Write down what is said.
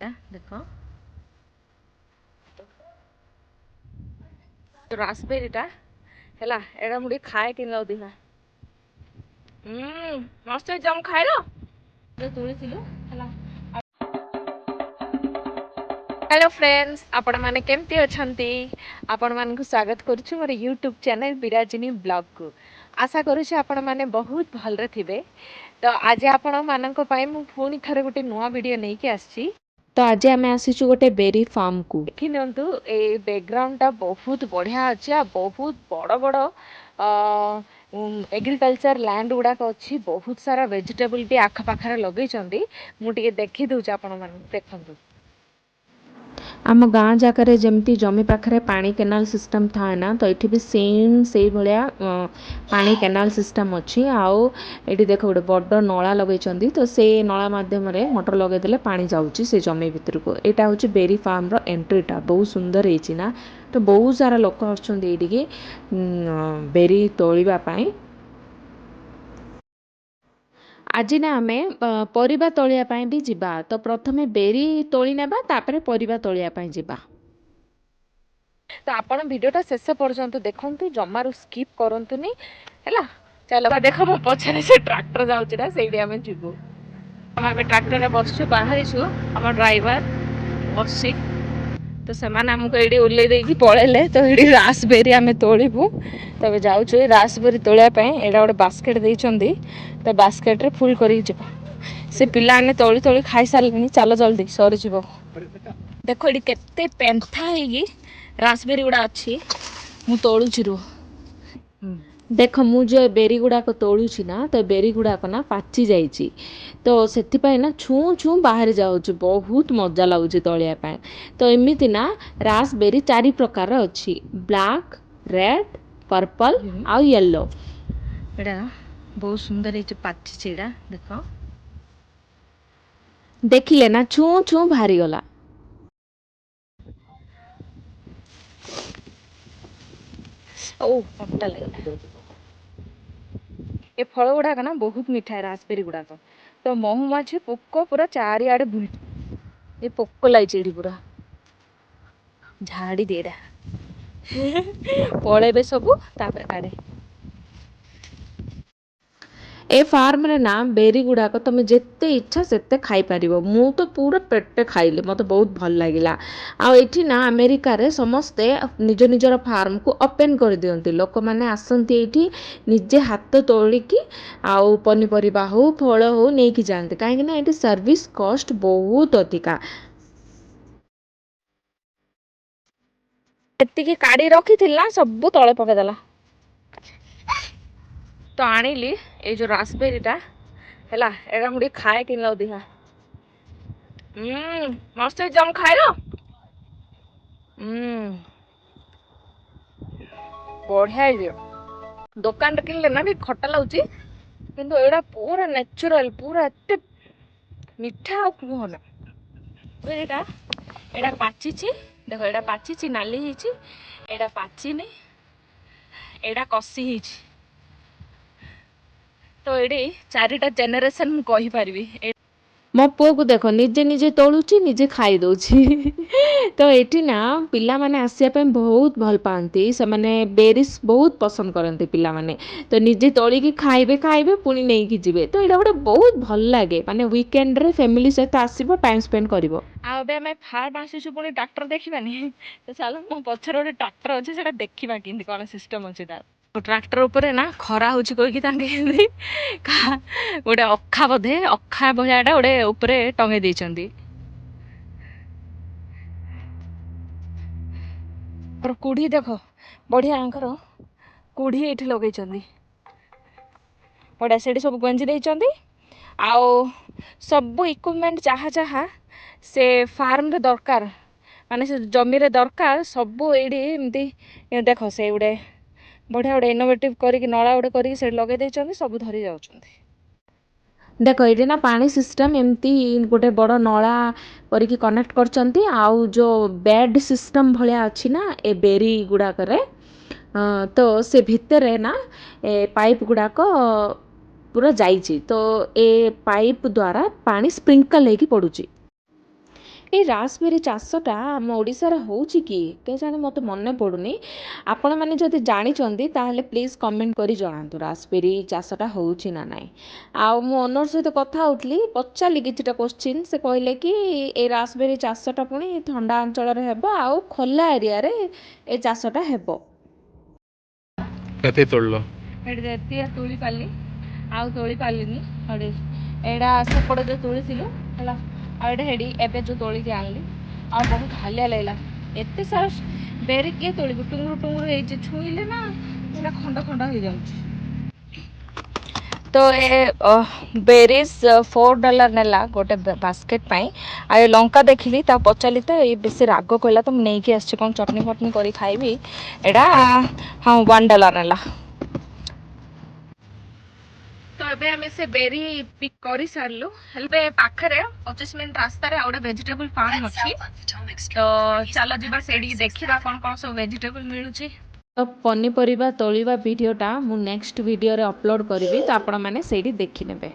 देख रासबेरीटा है एटा मुझे खाए कि दिखा मस्त जम खाए तुड़ी हेलो फ्रेंड्स आपण मैंने केमती अछंती आपण मान को स्वागत करुछु मोर यूट्यूब चैनल विराजिनी ब्लॉग को आशा करुछु आपण माने बहुत भलरे थिबे। तो आज आपण मानक पई मु पुणी थरे गोटे नुआ वीडियो नै के आछि। तो आज आम आसीचु गोटे बेरी फार्म को देखि नियंतु ए बैकग्राउंड टा बहुत बढ़िया अछि आ बहुत बड़ बड़ एग्रीकल्चर लैंड गुड़ाक अच्छी बहुत सारा वेजिटेबल भी आख पाखरे लगे मुझे देखी दूचे आपण मान देखु आम गाँ जाकर जमती जमी पाखरे पानी केनाल सिस्टम था ना तो ये भी सेम से भाया पानी केनाल सिस्टम अच्छी आउ ये देख गोटे बड़ नला लगे तो से नला मध्यम मोटर लगेदे पानी जाऊँगी से जमी भितर को यहाँ हूँ बेरी फार्म रो एंट्रीटा बहुत सुंदर है तो बहुत सारा लोक आके बेरी तोड़ापी आज ना आम परिबा तोलिया भी जिबा तो प्रथमे बेरी तोली नेबा तापरे परिबा तोलिया जिबा। तो आपण वीडियोटा शेष पर्यंत देखंतु जमारू स्किप करंतुनी हैला चलो देखो मो पछरे से ट्रैक्टर जाउची ना सेठी आमे जिबो हम ट्रैक्टर रे बसछु बाहरी छु हमर ड्राइवर बसछि तो सेमाने हमको एडी उल्ले देकी पळेले तो एडी रासबेरी आमे तोलिबु तबे जाउछु रासबेरी तोलिया पय एडा गोटे बास्केट देइचंदी तो बास्केट रे फुल करी जिबो से पिला ने तोली तोली खाई सारलेनी चलो जल्दी सरी जिवो देखो एडी केते पेंथा हेगी रासबेरी गुड़ा अच्छी मु तोलुची रो देख मु जो बेरी गुड़ाक तोलुची ना तो बेरी गुड़ाक ना पाची जाइए तो से ना छू छू बाहर जाऊँ बहुत मजा लगुच तलिया तो एमती ना रासबेरी 4 प्रकार अच्छी ब्लैक रेड पर्पल आउ येलो एटा बहुत सुंदर है पाची देख देखिले ना छू छू बाहरी गला ओ पट्टा लगे ये फल गुड़ाक ना बहुत मीठा है रासबेरी गुड़ाक तो महुमाछी पोक पूरा चारिआडे बुल ये पोक लगी पूरा झाड़ी देरा पलैबे सबू तापर काड़े ए फार्म रे ना बेरी गुड़ाक तुम जिते इच्छा से खाई पार मु तो पूरा पेटे खाइली मत बहुत भल लगे आठी ना अमेरिका रे समस्ते निज निजर फार्म को ओपन कर दियंती लोक मैंने आसती ये निजे हाथ तोलिकी आउ पनीपरिया हो फल हो नहीं कि जाते कहीं ये सर्विस कॉस्ट बहुत अधिका एतिकी काढ़ी रखी ना सब तले पकईदेला तो आनिली ये जो रासबेरीटा है एटा मुझे खाए कि दिखा मस्त जम खाए बढ़िया दुकान किनले ना भी खटा लगुच किंतु एटा पूरा नेचुरल पूरा एत मीठा आ कहना एटा एटा पाची देख एटा पाची नाली एटा पाचिनी एटा कसी तो ये 4टा जेनेरेशन मु कहि पारबी मो पुओ को देख निजे निजे तोलुची निजे खाई दउची तो एठी ना पिला माने आसिया पे बहुत भल पाती से माने बेरीज बहुत पसंद करते पिला माने तो निजे तोली की खाइबे खाइबे पुणी नहीं कि जिवे तो एटा गोटे बहुत भल लागे माने वीकेंड रे फैमिली सहित आसीबो टाइम स्पेंड करिवो आ बे हमें फार्म आसीछु पुणी ट्रैक्टर देखिबानी तो चलो मो पछर गोटे ट्रैक्टर अछि सेटा देखिबा किंदी कोन सिस्टम अछि ता ट्रैक्टर ऊपर ना खरा होची कोई कि गोटे अखा बोधे अखा भजाटा गोटे ऊपर टंगे देइचंदी कुढ़ी देख बढ़िया कुढ़ी ये लगे बढ़िया से सब गंजी देइचंदी आउ सब इक्विपमेंट जहाँ जहाँ से फार्म रे दरकार माने से जमी रे दरकार सब ये देख से गोटे बढ़िया गोटे इनोवेटिव करके नला गोटे करके लगे देइचंदी सब धरी जाउचंदी देख ये ना पानी सिस्टम एमती गोटे बड़ नला करके कनेक्ट करचंती आउ जो बेड सिस्टम भलिया अच्छी ना ए बेरी गुड़ाक तो से भितर ना ए पाइप गुड़ाक पूरा जाइए तो ए पाइप द्वारा पानी स्प्रिंकल होगी पड़ुची এই ରାସ୍ପବେରୀ ଚାଷଟା ଆମ ଓଡ଼ିଶାରେ ହେଉଛି କି କେଜାଣି ମୋତେ ମନେ ପଡ଼ୁନି। ଆପଣମାନେ ଯଦି ଜାଣିଛନ୍ତି ତାହେଲେ ପ୍ଲିଜ୍ କମେଣ୍ଟ କରି ଜଣାନ୍ତୁ ରାସ୍ପବେରୀ ଚାଷଟା ହେଉଛି ନା ନାହିଁ। ଆଉ ମୁଁ ଓନର୍ ସହିତ କଥା ହେଉଥିଲି, ପଚାରିଲି କିଛିଟା କୋଶ୍ଚିନ୍। ସେ କହିଲେ କି এই ରାସ୍ପବେରୀ ଚାଷଟା ପୁଣି ଥଣ୍ଡା ଅଞ୍ଚଳରେ ହେବ ଆଉ ଖୋଲା ଏରିଆରେ ଏ ଚାଷଟା ହେବ। କେତେ ତୋଳିଲ? ଏଠି ଯେତିକି ତୋଳି ପାରିଲି ଆଉ ତୋଳି ପାରିଲିନି। ଏଇଟା ସେପଟେ ଯେଉଁ ତୋଳିଥିଲୁ ହେଲା, ଆଉ ଏଇଟା ହେଡ଼ି ଏବେ ଯେଉଁ ତୋଳିକି ଆଣିଲି। ଆଉ ବହୁତ ହାଲିଆ ଲାଗିଲା, ଏତେ ସାରା ବେରି କିଏ ତୋଳିବୁ, ଟୁଙ୍ଗୁରୁ ଟୁଙ୍ଗୁରୁ ହେଇଛି, ଛୁଇଁଲେ ନା ସେଟା ଖଣ୍ଡ ଖଣ୍ଡ ହେଇଯାଉଛି। ତ ଏ ବେରିଜ୍ $4 ନେଲା ଗୋଟେ ବାସ୍କେଟ୍ ପାଇଁ। ଆଉ ଏ ଲଙ୍କା ଦେଖିଲି, ତା ପଚାରିଲି ତ ଏଇ ବେଶୀ ରାଗ କହିଲା, ତ ମୁଁ ନେଇକି ଆସିଛି କ'ଣ ଚଟଣି ଫଟଣି କରି ଖାଇବି। ଏଇଟା ହଁ $1 ନେଲା। ତ ଏବେ ଆମେ ସେ ବେରି ପିକ୍ କରିସାରିଲୁ। ହେଲେ ପାଖରେ 25 ମିନିଟ୍ ରାସ୍ତାରେ ଆଉ ଗୋଟେ ଭେଜିଟେବୁଲ୍ ଫାର୍ମ ଅଛି। ତ ଚାଲ ଯିବା ସେଇଠିକି ଦେଖିବା କ'ଣ କ'ଣ ସବୁ ଭେଜିଟେବୁଲ୍ ମିଳୁଛି। ତ ପନିପରିବା ତୋଳିବା ଭିଡ଼ିଓଟା ମୁଁ ନେକ୍ସଟ ଭିଡ଼ିଓରେ ଅପଲୋଡ଼ କରିବି, ତ ଆପଣମାନେ ସେଇଠି ଦେଖିନେବେ।